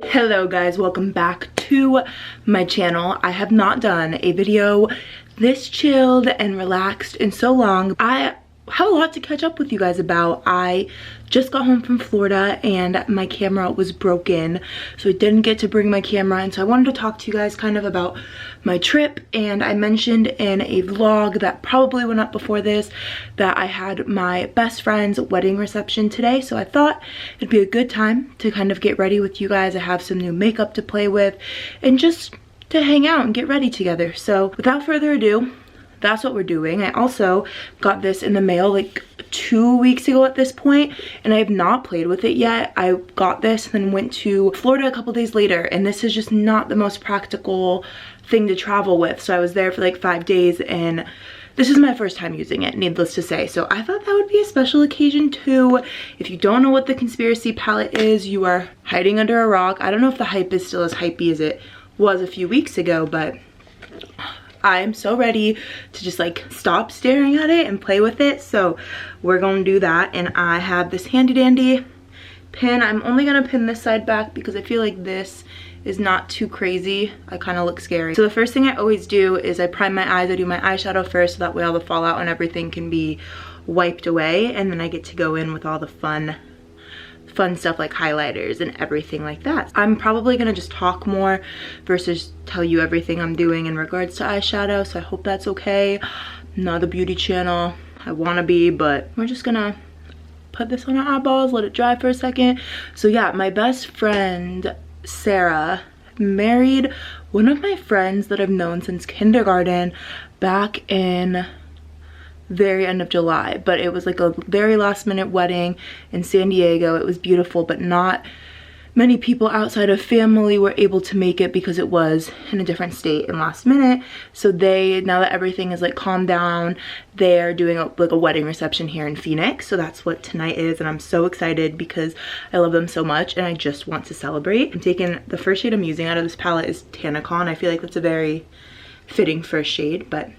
Hello guys, welcome back to my channel. I have not done a video this chilled and relaxed in so long. I have a lot to catch up with you guys about. I just got home from Florida and my camera was broken, so I didn't get to bring my camera, and so I wanted to talk to you guys kind of about my trip. And I mentioned in a vlog that probably went up before this that I had my best friend's wedding reception today, so I thought it'd be a good time to kind of get ready with you guys. I have some new makeup to play with and just to hang out and get ready together. So without further ado, that's what we're doing. I also got this in the mail like 2 weeks ago at this point, and I have not played with it yet. I got this and then went to Florida a couple days later, and this is just not the most practical thing to travel with. So I was there for like 5 days, and this is my first time using it, needless to say. So I thought that would be a special occasion too. If you don't know what the conspiracy palette is, you are hiding under a rock. I don't know if the hype is still as hypey as it was a few weeks ago, but I'm so ready to just like stop staring at it and play with it. So we're gonna do that. And I have this handy dandy pin. I'm only gonna pin this side back because I feel like this is not too crazy. I kind of look scary. So the first thing I always do is I prime my eyes. I do my eyeshadow first, so that way all the fallout and everything can be wiped away, and then I get to go in with all the fun stuff like highlighters and everything like that. I'm probably gonna just talk more versus tell you everything I'm doing in regards to eyeshadow, so I hope that's okay. I'm not a beauty channel. I wanna be, but we're just gonna put this on our eyeballs, let it dry for a second. So yeah, my best friend Sarah married one of my friends that I've known since kindergarten back in very end of July, but it was like a very last minute wedding in San Diego. It was beautiful, but not many people outside of family were able to make it because it was in a different state and last minute. So they, now that everything is like calmed down, they're doing like a wedding reception here in Phoenix. So that's what tonight is, and I'm so excited because I love them so much and I just want to celebrate. I'm taking the first shade I'm using out of this palette is Tanacon. I feel like that's a very fitting first shade, but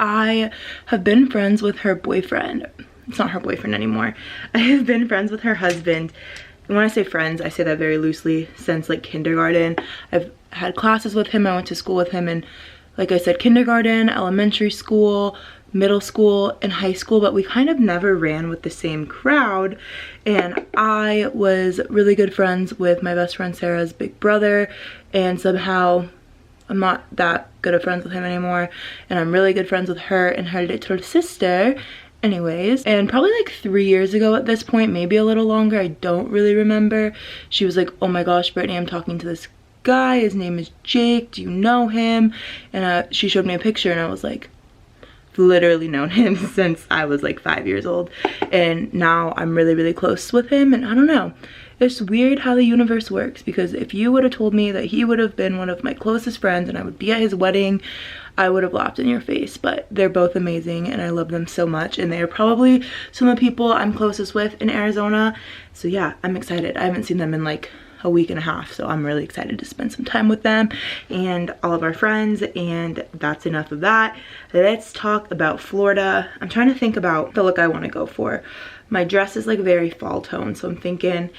I have been friends with her boyfriend. It's not her boyfriend anymore. I have been friends with her husband. And when I say friends, I say that very loosely, since like kindergarten. I've had classes with him. I went to school with him in, like I said, kindergarten, elementary school, middle school, and high school, but we kind of never ran with the same crowd. And I was really good friends with my best friend Sarah's big brother, and somehow I'm not that good of friends with him anymore, and I'm really good friends with her and her little sister. Anyways, and probably like 3 years ago at this point, maybe a little longer, I don't really remember, she was like, oh my gosh, Brittany, I'm talking to this guy, his name is Jake, do you know him? And she showed me a picture, and I was like, I've literally known him since I was like 5 years old, and now I'm really close with him. And I don't know, it's weird how the universe works, because if you would have told me that he would have been one of my closest friends and I would be at his wedding, I would have laughed in your face. But they're both amazing and I love them so much, and they are probably some of the people I'm closest with in Arizona. So yeah, I'm excited. I haven't seen them in like a week and a half, so I'm really excited to spend some time with them and all of our friends. And that's enough of that. Let's talk about Florida. I'm trying to think about the look I want to go for. My dress is like very fall tone, so I'm thinking,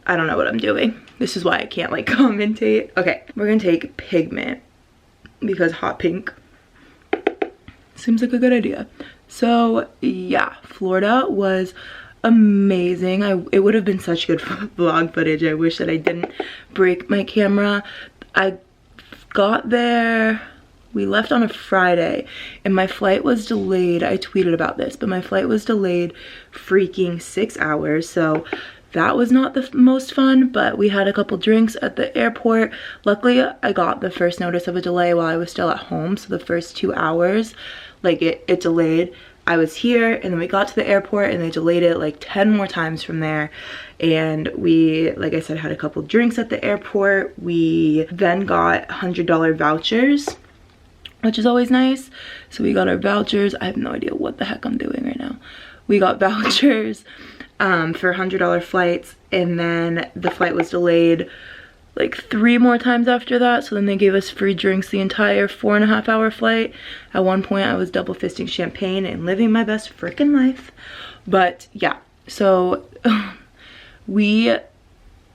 I don't know what I'm doing. This is why I can't like commentate. Okay, we're gonna take pigment because hot pink seems like a good idea. So yeah, Florida was amazing. It would have been such good vlog footage. I wish that I didn't break my camera. I got there, we left on a Friday, and my flight was delayed. I tweeted about this, but my flight was delayed freaking 6 hours. So that was not the most fun, but we had a couple drinks at the airport. Luckily, I got the first notice of a delay while I was still at home. So the first 2 hours, like it delayed. I was here, and then we got to the airport and they delayed it like 10 more times from there. And we, like I said, had a couple drinks at the airport. We then got $100 vouchers, which is always nice. So we got our vouchers. I have no idea what the heck I'm doing right now. We got vouchers for $100 flights, and then the flight was delayed like 3 more times after that. So then they gave us free drinks the entire 4.5 hour flight. At one point I was double fisting champagne and living my best freaking life. But yeah, so we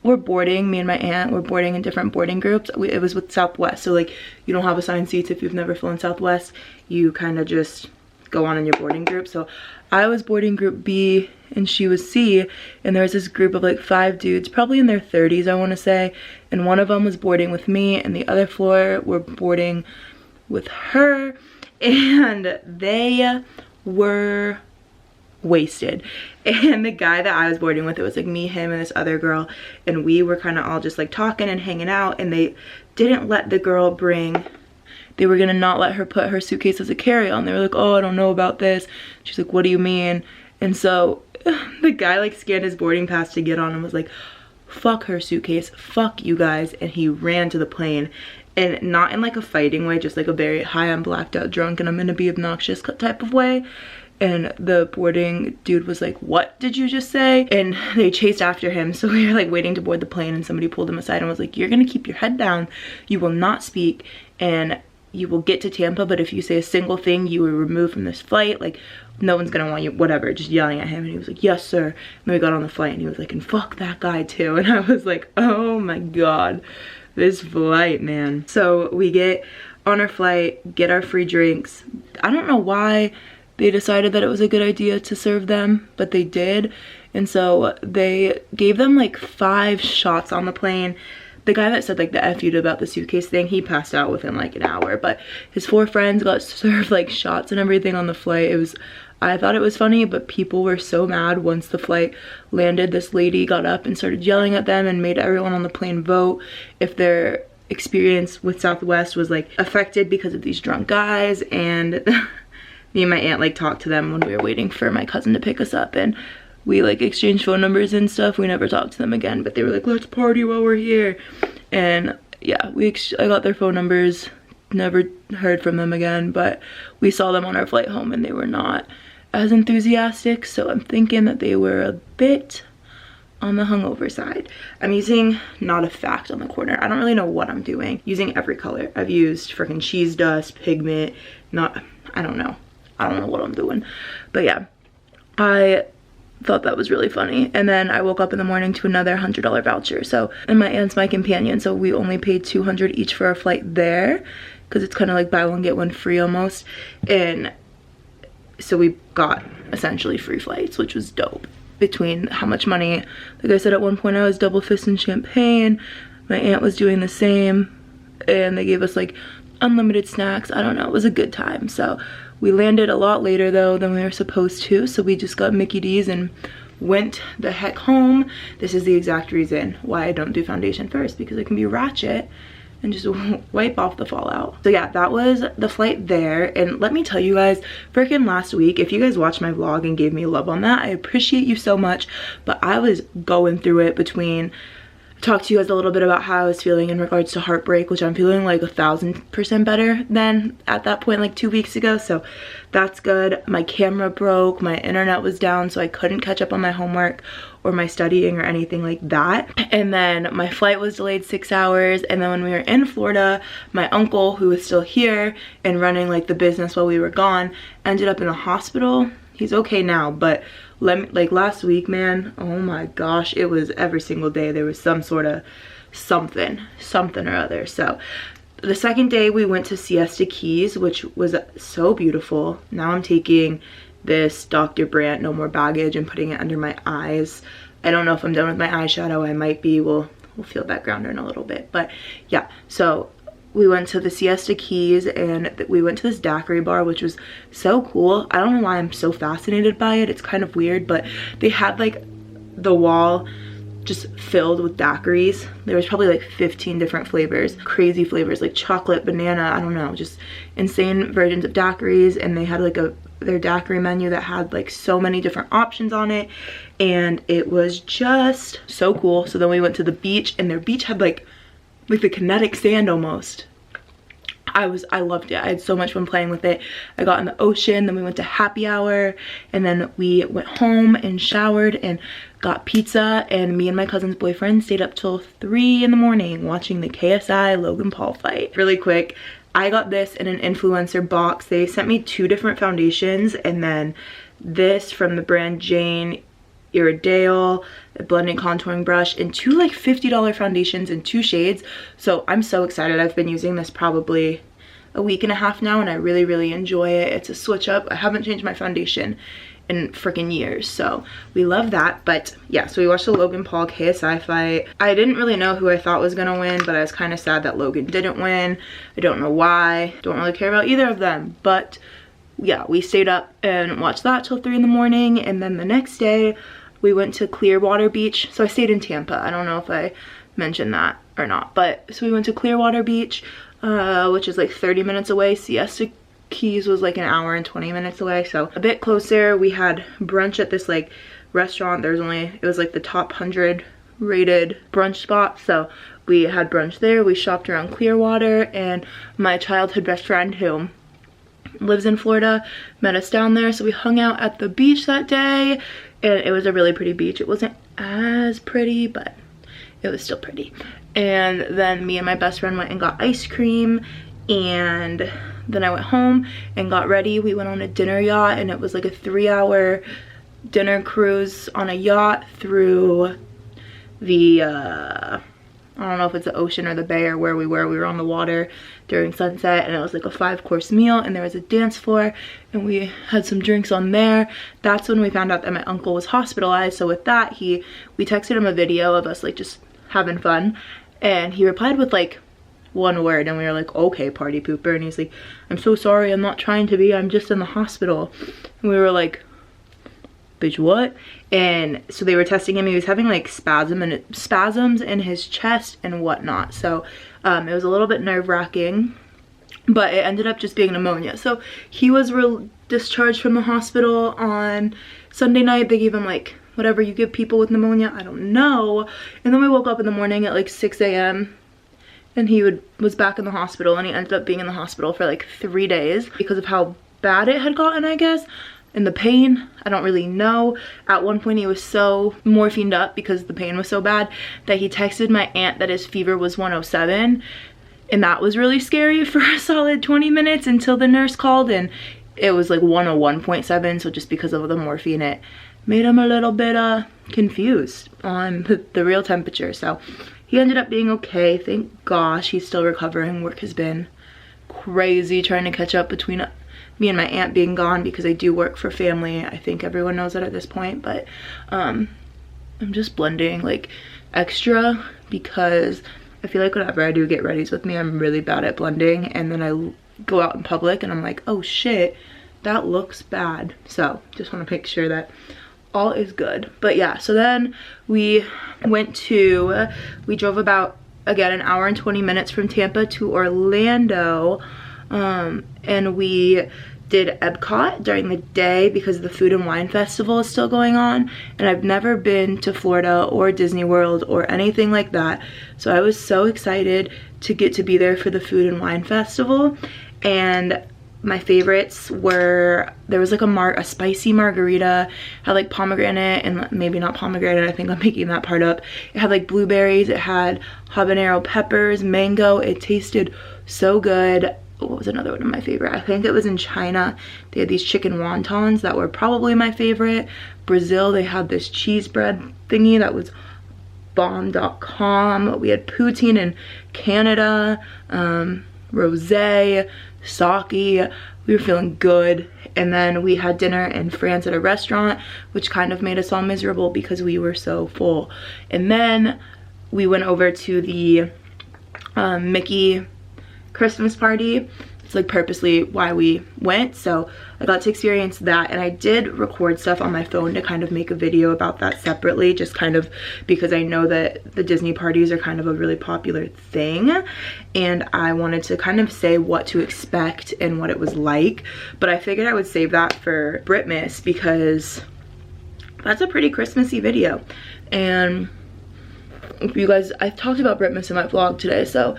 were boarding, me and my aunt were boarding in different boarding groups. It was with Southwest, so like you don't have assigned seats if you've never flown Southwest. You kind of just go on in your boarding group. So I was boarding group B and she was C, and there was this group of like 5 dudes, probably in their 30s I want to say, and one of them was boarding with me and the other 4 were boarding with her, and they were wasted. And the guy that I was boarding with, it was like me, him, and this other girl, and we were kind of all just like talking and hanging out, and they didn't let the girl bring, they were gonna not let her put her suitcase as a carry-on. They were like, oh, I don't know about this. She's like, what do you mean? And so the guy like scanned his boarding pass to get on and was like, fuck her suitcase, fuck you guys, and he ran to the plane. And not in like a fighting way, just like a very high, I'm blacked out drunk and I'm gonna be obnoxious type of way. And the boarding dude was like, what did you just say? And they chased after him. So we were like waiting to board the plane, and somebody pulled him aside and was like, you're gonna keep your head down, you will not speak, and you will get to Tampa, but if you say a single thing, you were removed from this flight. Like, no one's gonna want you, whatever, just yelling at him. And he was like, yes, sir. And then we got on the flight and he was like, and fuck that guy too. And I was like, oh my God, this flight, man. So we get on our flight, get our free drinks. I don't know why they decided that it was a good idea to serve them, but they did. And so they gave them like 5 shots on the plane. The guy that said like the F you about the suitcase thing, he passed out within like an hour, but his 4 friends got served like shots and everything on the flight. It was, I thought it was funny, but people were so mad once the flight landed. This lady got up and started yelling at them and made everyone on the plane vote if their experience with Southwest was like affected because of these drunk guys. And me and my aunt like talked to them when we were waiting for my cousin to pick us up, and we like exchanged phone numbers and stuff. We never talked to them again, but they were like, let's party while we're here. And yeah, I got their phone numbers, never heard from them again, but we saw them on our flight home and they were not as enthusiastic. So I'm thinking that they were a bit on the hungover side. I'm using Not a Fact on the corner. I don't really know what I'm doing. Using every color. I've used freaking cheese dust, pigment, I don't know what I'm doing. But yeah, I thought that was really funny. And then I woke up in the morning to another $100 voucher. So, and my aunt's my companion, so we only paid $200 each for our flight there, because it's kind of like buy one get one free almost. And so we got essentially free flights, which was dope. Between how much money, like I said, at one point I was double fisting champagne, my aunt was doing the same, and they gave us like unlimited snacks. I don't know, it was a good time. So we landed a lot later though than we were supposed to, so we just got Mickey D's and went the heck home. This is the exact reason why I don't do foundation first, because it can be ratchet and just wipe off the fallout. So yeah, that was the flight there. And let me tell you guys, freaking last week, if you guys watched my vlog and gave me love on that, I appreciate you so much. But I was going through it between, talk to you guys a little bit about how I was feeling in regards to heartbreak, which I'm feeling like 1000% better than at that point like 2 weeks ago, so that's good. My camera broke, my internet was down, so I couldn't catch up on my homework or my studying or anything like that. And then my flight was delayed 6 hours, and then when we were in Florida, my uncle, who was still here and running like the business while we were gone, ended up in a hospital. He's okay now, but like last week, man, oh my gosh, it was every single day there was some sort of something or other. So the second day we went to Siesta Keys, which was so beautiful. Now I'm taking this Dr. Brandt No More Baggage and putting it under my eyes. I don't know if I'm done with my eyeshadow. I might be. We'll feel that grounder in a little bit. But yeah, so we went to the Siesta Keys and we went to this daiquiri bar, which was so cool. I don't know why I'm so fascinated by it. It's kind of weird, but they had like the wall just filled with daiquiris. There was probably like 15 different flavors, crazy flavors like chocolate, banana, I don't know, just insane versions of daiquiris. And they had like their daiquiri menu that had like so many different options on it, and it was just so cool. So then we went to the beach, and their beach had like the kinetic sand almost. I loved it. I had so much fun playing with it. I got in the ocean, then we went to happy hour, and then we went home and showered and got pizza, and me and my cousin's boyfriend stayed up till 3 in the morning watching the KSI Logan Paul fight. Really quick, I got this in an influencer box. They sent me 2 different foundations, and then this from the brand Jane Iridale, a blending contouring brush, and 2 like $50 foundations in 2 shades. So I'm so excited. I've been using this probably a week and a half now, and I really enjoy it. It's a switch up. I haven't changed my foundation in freaking years, so we love that. But yeah, so we watched the Logan Paul KSI fight. I didn't really know who I thought was gonna win, but I was kind of sad that Logan didn't win. I don't know why. Don't really care about either of them, but yeah, we stayed up and watched that till 3 in the morning, and then the next day we went to Clearwater Beach. So I stayed in Tampa. I don't know if I mentioned that or not, but so we went to Clearwater Beach, which is like 30 minutes away. Siesta Keys was like an hour and 20 minutes away, so a bit closer. We had brunch at this like restaurant. It was like the top 100 rated brunch spot, so we had brunch there. We shopped around Clearwater, and my childhood best friend who lives in Florida met us down there, so we hung out at the beach that day, and it was a really pretty beach. It wasn't as pretty, but it was still pretty. And then me and my best friend went and got ice cream, and then I went home and got ready. We went on a dinner yacht, and it was like a 3-hour dinner cruise on a yacht through the I don't know if it's the ocean or the bay or where we were. We were on the water during sunset, and it was like a 5-course meal, and there was a dance floor, and we had some drinks on there. That's when we found out that my uncle was hospitalized. So with that, we texted him a video of us like just having fun, and he replied with like 1 word, and we were like, okay, party pooper. And he's like, I'm so sorry, I'm not trying to be, I'm just in the hospital. And we were like, bitch, what? And so they were testing him. He was having like spasms in his chest and whatnot. So it was a little bit nerve-wracking, but it ended up just being pneumonia. So he was discharged from the hospital on Sunday night. They gave him like whatever you give people with pneumonia, I don't know. And then we woke up in the morning at like 6 a.m. and he was back in the hospital, and he ended up being in the hospital for like 3 days because of how bad it had gotten, I guess. And the pain, I don't really know. At one point he was so morphined up because the pain was so bad that he texted my aunt that his fever was 107, and that was really scary for a solid 20 minutes until the nurse called, and it was like 101.7. So just because of the morphine, it made him a little bit confused on the real temperature. So he ended up being okay, thank gosh. He's still recovering. Work has been crazy trying to catch up between me and my aunt being gone, because I do work for family. I think everyone knows that at this point, but I'm just blending like extra because I feel like whenever I do get readies with me, I'm really bad at blending, and then I go out in public and I'm like, oh shit, that looks bad. So just want to make sure that all is good. But yeah, so then we drove about, again, 1 hour and 20 minutes from Tampa to Orlando, and we did Epcot during the day because the Food and Wine Festival is still going on, and I've never been to Florida or Disney World or anything like that, so I was so excited to get to be there for the Food and Wine Festival. And my favorites were, there was like a spicy margarita, had like pomegranate, and maybe not pomegranate, I think I'm making that part up. It had like blueberries, it had habanero peppers, mango. It tasted so good. What was another one of my favorite? I think it was in China. They had these chicken wontons that were probably my favorite. Brazil, they had this cheese bread thingy that was bomb.com. We had poutine in Canada, rosé, sake. We were feeling good. And then we had dinner in France at a restaurant, which kind of made us all miserable because we were so full. And then we went over to the Mickey Christmas party. It's like purposely why we went, so I got to experience that. And I did record stuff on my phone to kind of make a video about that separately, just kind of because I know that the Disney parties are kind of a really popular thing, and I wanted to kind of say what to expect and what it was like. But I figured I would save that for Britmas because that's a pretty Christmassy video. And if you guys, I talked about Britmas in my vlog today, so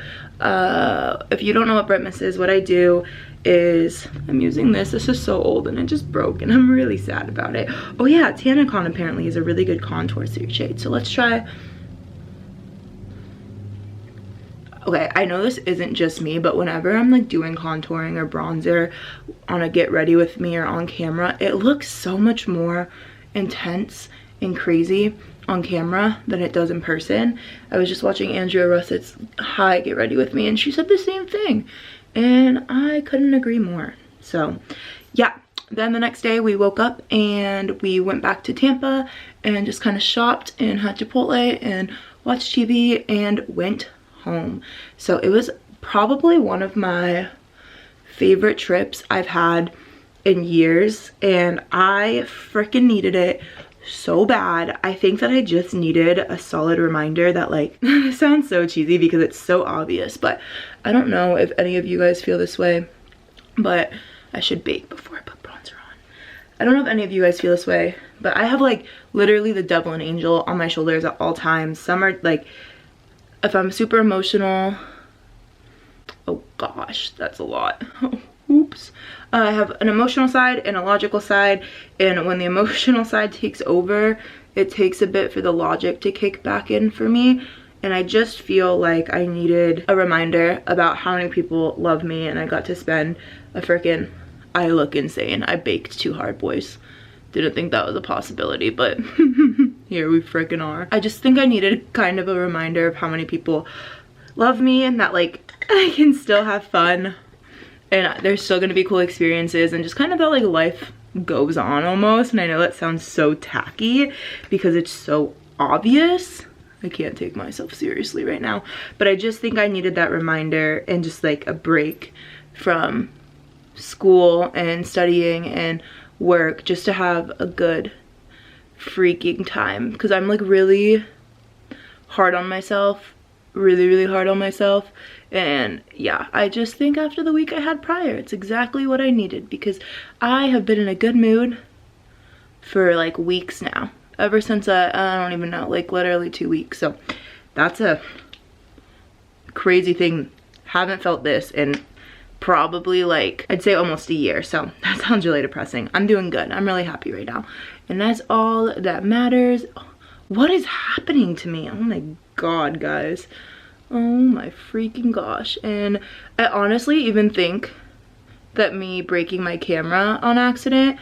if you don't know what Britmas is, what I do is, I'm using this is so old and it just broke and I'm really sad about it. Oh yeah, Tanacon apparently is a really good contour shade, so let's try. Okay, I know this isn't just me, but whenever I'm like doing contouring or bronzer on a get ready with me or on camera, it looks so much more intense and crazy on camera than it does in person. I was just watching Andrea Russett's Hi, Get Ready With Me, and she said the same thing, and I couldn't agree more. So yeah, then the next day we woke up and we went back to Tampa and just kind of shopped and had Chipotle and watched TV and went home. So it was probably one of my favorite trips I've had in years, and I freaking needed it so bad. I think that I just needed a solid reminder that, like, it sounds so cheesy because it's so obvious, but I don't know if any of you guys feel this way, but I should bake before I put bronzer on. I don't know if any of you guys feel this way, but I have like literally the devil and angel on my shoulders at all times. Some are like, if I'm super emotional, oh gosh, that's a lot. Oops. I have an emotional side and a logical side, and when the emotional side takes over, it takes a bit for the logic to kick back in for me, and I just feel like I needed a reminder about how many people love me, and I got to spend a freaking, I look insane. I baked too hard, boys. Didn't think that was a possibility, but here we freaking are. I just think I needed kind of a reminder of how many people love me, and that like I can still have fun and there's still gonna be cool experiences, and just kind of that like life goes on almost. And I know that sounds so tacky because it's so obvious. I can't take myself seriously right now, but I just think I needed that reminder and just like a break from school and studying and work, just to have a good freaking time, because I'm like really hard on myself, really hard on myself. And yeah, I just think after the week I had prior, it's exactly what I needed, because I have been in a good mood for like weeks now, ever since I don't even know, like literally 2 weeks. So that's a crazy thing. Haven't felt this in probably like, I'd say almost a year. So that sounds really depressing. I'm doing good. I'm really happy right now, and that's all that matters. What is happening to me? Oh my god, guys. Oh my freaking gosh. And I honestly even think that me breaking my camera on accident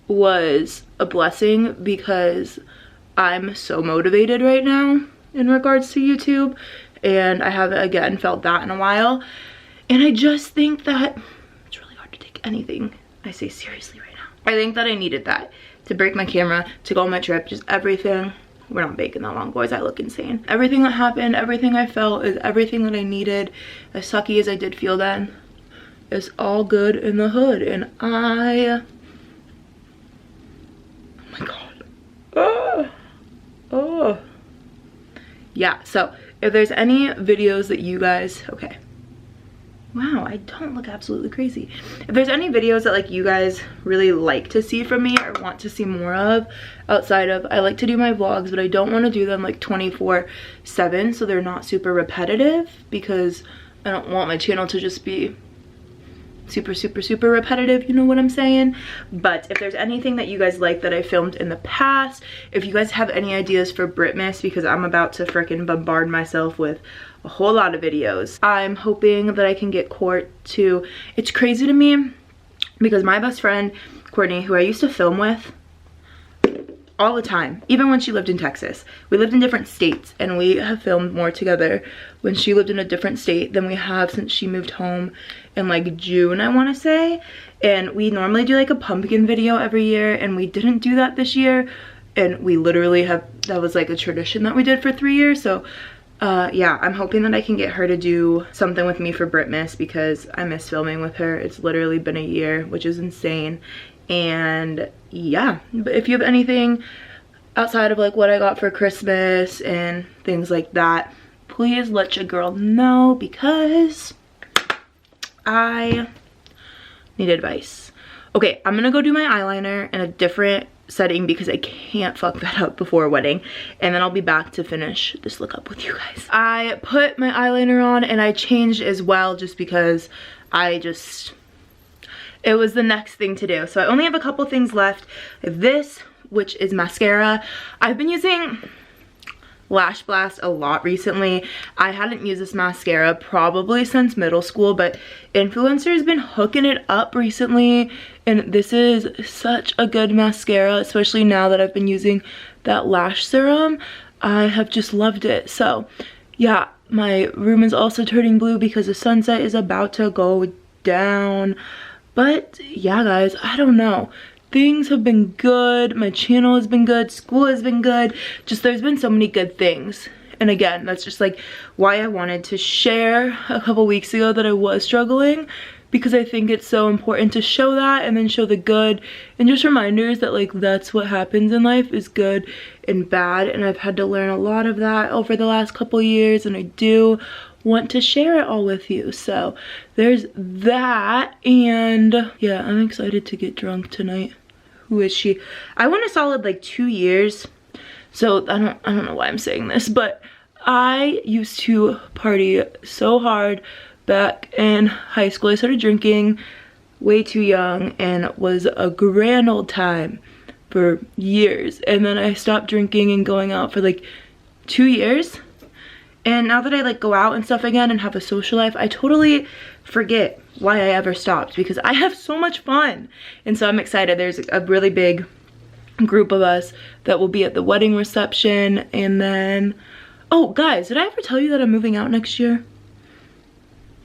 was a blessing, because I'm so motivated right now in regards to YouTube, and I haven't again felt that in a while. And I just think that it's really hard to take anything I say seriously right now. I think that I needed that to break my camera, to go on my trip, just everything. We're not baking that long, boys. I look insane. Everything that happened, everything I felt is everything that I needed. As sucky as I did feel then, it's all good in the hood. And oh my god. Oh. Yeah, so if there's any videos that you guys, okay. Wow, I don't look absolutely crazy. If there's any videos that like you guys really like to see from me or want to see more of, outside of, I like to do my vlogs, but I don't want to do them like 24/7, so they're not super repetitive, because I don't want my channel to just be super repetitive, you know what I'm saying? But if there's anything that you guys like that I filmed in the past, if you guys have any ideas for Brittmas, because I'm about to freaking bombard myself with a whole lot of videos. I'm hoping that I can get Court to, it's crazy to me because my best friend Courtney, who I used to film with all the time, even when she lived in Texas, we lived in different states, and we have filmed more together when she lived in a different state than we have since she moved home in like June, I want to say. And we normally do like a pumpkin video every year, and we didn't do that this year, and we literally have, that was like a tradition that we did for 3 years. So yeah, I'm hoping that I can get her to do something with me for Brittmas, because I miss filming with her. It's literally been a year, which is insane. And yeah, but if you have anything outside of like what I got for Christmas and things like that, please let your girl know, because I need advice. Okay, I'm gonna go do my eyeliner in a different setting because I can't fuck that up before a wedding, and then I'll be back to finish this look up with you guys. I put my eyeliner on and I changed as well, just because it was the next thing to do. So I only have a couple things left. I have this, which is mascara. I've been using Lash Blast a lot recently. I hadn't used this mascara probably since middle school, but influencer's been hooking it up recently, and this is such a good mascara, especially now that I've been using that lash serum. I have just loved it. So yeah, my room is also turning blue because the sunset is about to go down. But yeah, guys, I don't know. Things have been good. My channel has been good. School has been good. Just there's been so many good things. And again, that's just like why I wanted to share a couple weeks ago that I was struggling, because I think it's so important to show that and then show the good, and just reminders that like that's what happens in life, is good and bad. And I've had to learn a lot of that over the last couple years, and I do want to share it all with you. So there's that. And yeah, I'm excited to get drunk tonight. Who is she? I went a solid like 2 years, so I don't know why I'm saying this, but I used to party so hard back in high school. I started drinking way too young, and it was a grand old time for years, and then I stopped drinking and going out for like 2 years. And now that I like go out and stuff again and have a social life, I totally forget why I ever stopped, because I have so much fun. And so I'm excited. There's a really big group of us that will be at the wedding reception. And then, oh guys, did I ever tell you that I'm moving out next year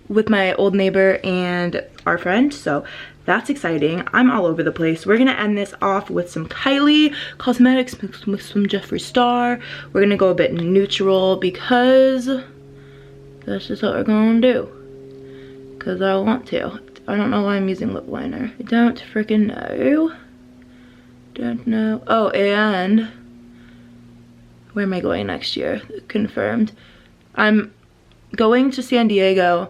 with my old neighbor and our friend? So that's exciting. I'm all over the place. We're gonna end this off with some Kylie Cosmetics mixed with some Jeffree Star. We're gonna go a bit neutral because that's just what we're gonna do. Because I want to. I don't know why I'm using lip liner. I don't freaking know. Don't know. Oh, and where am I going next year? Confirmed. I'm going to San Diego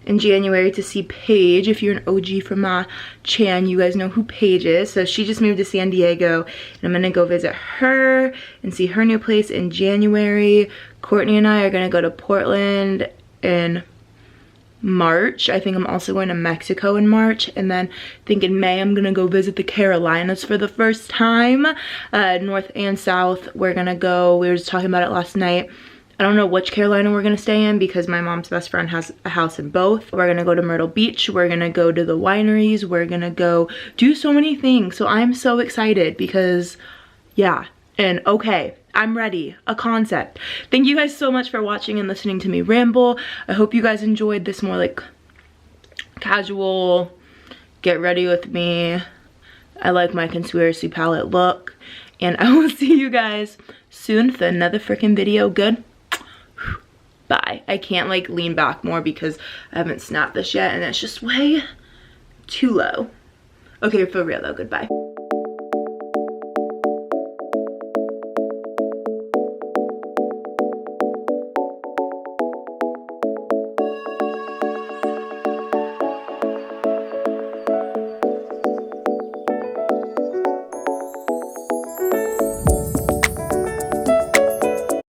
in January to see Paige. If you're an OG from my chan, you guys know who Paige is. So she just moved to San Diego, and I'm gonna go visit her and see her new place in January. Courtney and I are gonna go to Portland in March. I think I'm also going to Mexico in March, and then I think in May I'm gonna go visit the Carolinas for the first time, north and south. We're gonna go, we were just talking about it last night. I don't know which Carolina we're gonna stay in because my mom's best friend has a house in both. We're gonna go to Myrtle Beach. We're gonna go to the wineries. We're gonna go do so many things. So I'm so excited because yeah, and okay, I'm ready, a concept. Thank you guys so much for watching and listening to me ramble. I hope you guys enjoyed this more like casual, get ready with me. I like my conspiracy palette look, and I will see you guys soon for another freaking video. Good. Bye. I can't like lean back more because I haven't snapped this yet and it's just way too low. Okay, for real though, goodbye.